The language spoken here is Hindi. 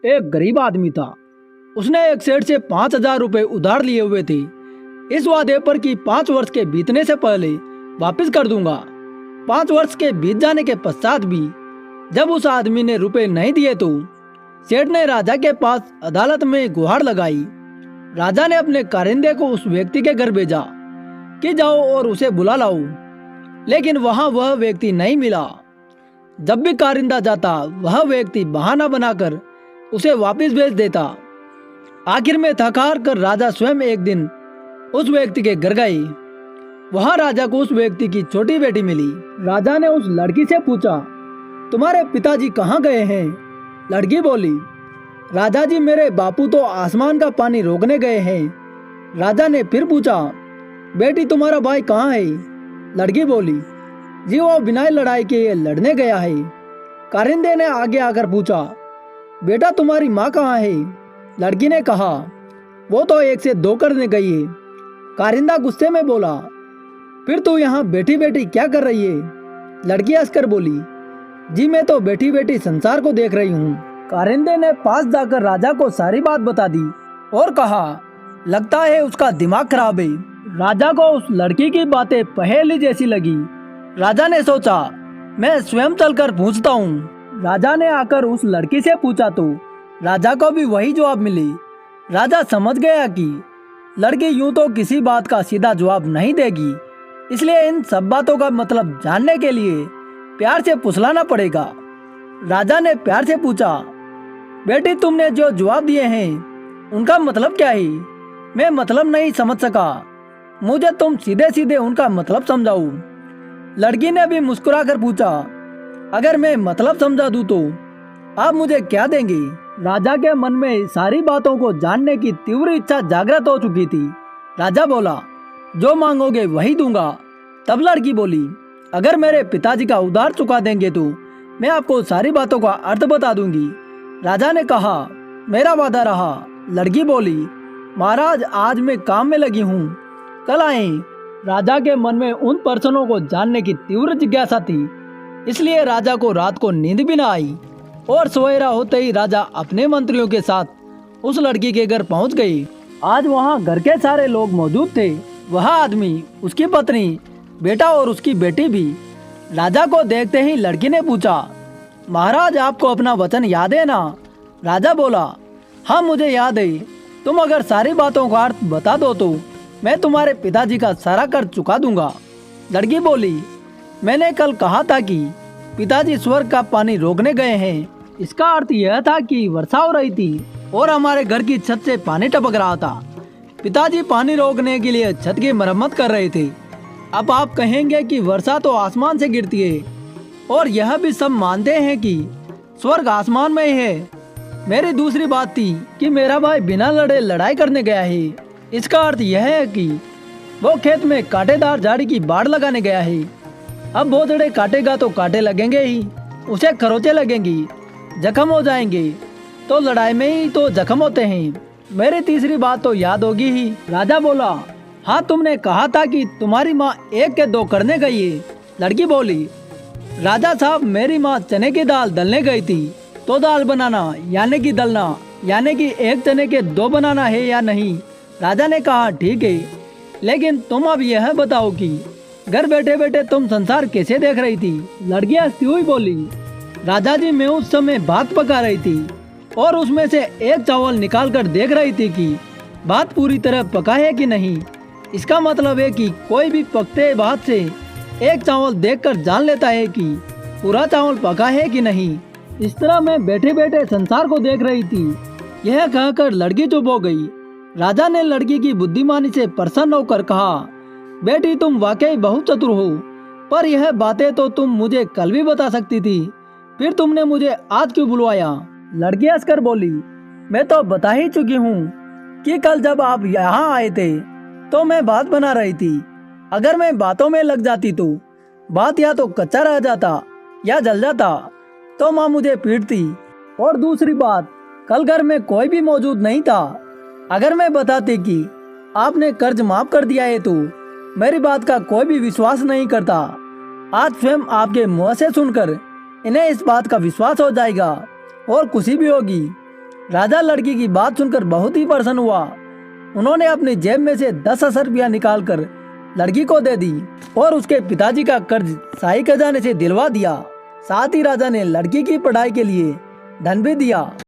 एक गरीब आदमी था। उसने एक सेठ से 5,000 रुपए उधार लिए हुए थे, इस वादे पर कि 5 वर्ष के बीतने से पहले वापस कर दूंगा। 5 वर्ष के बीत जाने के पश्चात भी जब उस आदमी ने रुपए नहीं दिए तो सेठ ने राजा के पास अदालत में गुहार लगाई। राजा ने अपने कारिंदे को उस व्यक्ति के घर भेजा कि जाओ और उसे बुला लाओ, लेकिन वहां वह व्यक्ति नहीं मिला। जब भी कारिंदा जाता वह व्यक्ति बहाना बनाकर उसे वापस भेज देता। आखिर में थक-हार कर राजा स्वयं एक दिन उस व्यक्ति के घर गए। वहां राजा को उस व्यक्ति की छोटी बेटी मिली। राजा ने उस लड़की से पूछा, तुम्हारे पिताजी कहाँ गए हैं? लड़की बोली, राजा जी मेरे बापू तो आसमान का पानी रोकने गए हैं। राजा ने फिर पूछा, बेटी तुम्हारा भाई कहाँ है? लड़की बोली, जी वो बिना लड़ाई के लड़ने गया है। कारिंदे ने आगे आकर पूछा, बेटा तुम्हारी माँ कहाँ है? लड़की ने कहा, वो तो 1 से 2 करने गई है। कारिंदा गुस्से में बोला, फिर तू यहाँ बैठी बैठी क्या कर रही है? लड़की हंसकर बोली, जी मैं तो बैठी बैठी संसार को देख रही हूँ। कारिंदे ने पास जाकर राजा को सारी बात बता दी और कहा, लगता है उसका दिमाग खराब है। राजा को उस लड़की की बातें पहेली जैसी लगी। राजा ने सोचा, मैं स्वयं चलकर पूछता हूँ। राजा ने आकर उस लड़की से पूछा तो राजा को भी वही जवाब मिली। राजा समझ गया कि लड़की यूं तो किसी बात का सीधा जवाब नहीं देगी, इसलिए इन सब बातों का मतलब जानने के लिए प्यार से पुछलाना पड़ेगा। राजा ने प्यार से पूछा, बेटी तुमने जो जवाब दिए हैं उनका मतलब क्या है? मैं मतलब नहीं समझ सका, मुझे तुम सीधे सीधे उनका मतलब समझाओ। लड़की ने भी मुस्कुरा कर पूछा, अगर मैं मतलब समझा दूं तो आप मुझे क्या देंगे? राजा के मन में सारी बातों को जानने की तीव्र इच्छा जागृत हो चुकी थी। राजा बोला, जो मांगोगे वही दूंगा। तब लड़की बोली, अगर मेरे पिताजी का उधार चुका देंगे तो मैं आपको सारी बातों का अर्थ बता दूंगी। राजा ने कहा, मेरा वादा रहा। लड़की बोली, महाराज आज मैं काम में लगी हूँ, कल आए। राजा के मन में उन प्रश्नों को जानने की तीव्र जिज्ञासा थी, इसलिए राजा को रात को नींद भी न आई और सवेरा होते ही राजा अपने मंत्रियों के साथ उस लड़की के घर पहुंच गए। आज वहां घर के सारे लोग मौजूद थे। वह आदमी, उसकी पत्नी, बेटा और उसकी बेटी भी। राजा को देखते ही लड़की ने पूछा, महाराज आपको अपना वचन याद है ना? राजा बोला, हाँ मुझे याद है। तुम अगर सारी बातों का अर्थ बता दो तो मैं तुम्हारे पिताजी का सारा कर्ज चुका दूंगा। लड़की बोली, मैंने कल कहा था कि पिताजी स्वर्ग का पानी रोकने गए हैं। इसका अर्थ यह था कि वर्षा हो रही थी और हमारे घर की छत से पानी टपक रहा था। पिताजी पानी रोकने के लिए छत की मरम्मत कर रहे थे। अब आप कहेंगे कि वर्षा तो आसमान से गिरती है और यह भी सब मानते हैं कि स्वर्ग आसमान में ही है। मेरी दूसरी बात थी कि मेरा भाई बिना लड़े लड़ाई करने गया है। इसका अर्थ यह है कि वो खेत में कांटेदार झाड़ी की बाड़ लगाने गया है। अब भोसड़े काटेगा तो कांटे लगेंगे ही, उसे खरोंचे लगेंगी, जख्म हो जाएंगे। तो लड़ाई में ही तो जख्म होते हैं। मेरी तीसरी बात तो याद होगी ही। राजा बोला, हाँ तुमने कहा था कि तुम्हारी माँ 1 के 2 करने गई है। लड़की बोली, राजा साहब मेरी माँ चने की दाल दलने गई थी, तो दाल बनाना यानी कि दलना यानी कि 1 चने के 2 बनाना है या नहीं? राजा ने कहा, ठीक है, लेकिन तुम अब यह बताओ कि घर बैठे बैठे तुम संसार कैसे देख रही थी? लड़की हंसती हुई बोली, राजा जी मैं उस समय भात पका रही थी और उसमें से 1 चावल निकाल कर देख रही थी कि भात पूरी तरह पका है कि नहीं। इसका मतलब है कि कोई भी पकते भात से 1 चावल देखकर जान लेता है कि पूरा चावल पका है कि नहीं। इस तरह मैं बैठे बैठे संसार को देख रही थी। यह कहकर लड़की चुप हो गई। राजा ने लड़की की बुद्धिमानी से प्रसन्न होकर कहा, बेटी तुम वाकई बहुत चतुर हो, पर यह बातें तो तुम मुझे कल भी बता सकती थी, फिर तुमने मुझे आज क्यों बुलवाया? लड़की हंसकर बोली, मैं तो बता ही चुकी हूँ कि कल जब आप यहाँ आए थे तो मैं बात बना रही थी। अगर मैं बातों में लग जाती तो बात या तो कच्चा रह जाता या जल जाता, तो माँ मुझे पीटती। और दूसरी बात, कल घर में कोई भी मौजूद नहीं था। अगर मैं बताती कि आपने कर्ज माफ कर दिया है तो मेरी बात का कोई भी विश्वास नहीं करता। आज स्वयं आपके मुंह से सुनकर इन्हें इस बात का विश्वास हो जाएगा और खुशी भी होगी। राजा लड़की की बात सुनकर बहुत ही प्रसन्न हुआ। उन्होंने अपनी जेब में से 10,000 रुपया निकालकर लड़की को दे दी और उसके पिताजी का कर्ज शाही खजाने से दिलवा दिया। साथ ही राजा ने लड़की की पढ़ाई के लिए धन भी दिया।